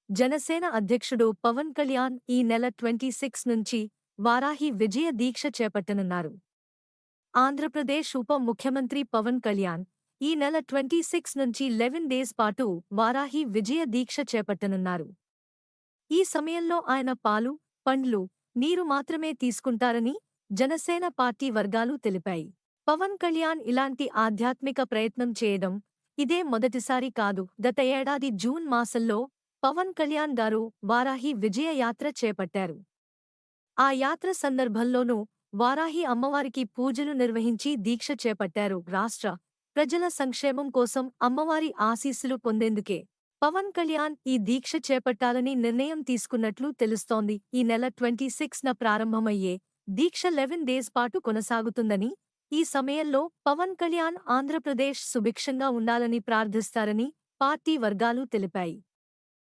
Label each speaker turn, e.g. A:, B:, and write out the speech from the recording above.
A: జనసేన అధ్యక్షుడు పవన్ కళ్యాణ్ ఈ నెల 26 నుంచి వారాహి విజయ దీక్ష చేపట్టనున్నారు. ఆంధ్రప్రదేశ్ ఉప ముఖ్యమంత్రి పవన్ కళ్యాణ్ ఈ నెల 26 నుంచి 11 డేస్ పాటు వారాహి విజయ దీక్ష చేపట్టనున్నారు. ఈ సమయంలో ఆయన పాలు, పండ్లు, నీరు మాత్రమే తీసుకుంటారని జనసేన పార్టీ వర్గాలు తెలిపాయి. పవన్ కళ్యాణ్ ఇలాంటి ఆధ్యాత్మిక ప్రయత్నం చేయడం ఇదే మొదటిసారి కాదు. గత ఏడాది జూన్ మాసంలో పవన్ కళ్యాణ్ గారు వారాహి విజయ యాత్ర చేపట్టారు. ఆ యాత్ర సందర్భంలోనూ వారాహి అమ్మవారికి పూజలు నిర్వహించి దీక్ష చేపట్టారు. రాష్ట్ర ప్రజల సంక్షేమం కోసం అమ్మవారి ఆశీస్సులు పొందేందుకే పవన్ కళ్యాణ్ ఈ దీక్ష చేపట్టాలని నిర్ణయం తీసుకున్నట్లు తెలుస్తోంది. ఈ నెల 26న ప్రారంభమయ్యే దీక్ష 11 డేస్ పాటు కొనసాగుతుందని, ఈ సమయంలో పవన్ కళ్యాణ్ ఆంధ్రప్రదేశ్ సుభిక్షంగా ఉండాలని ప్రార్థిస్తారని పార్టీ వర్గాలు తెలిపాయి.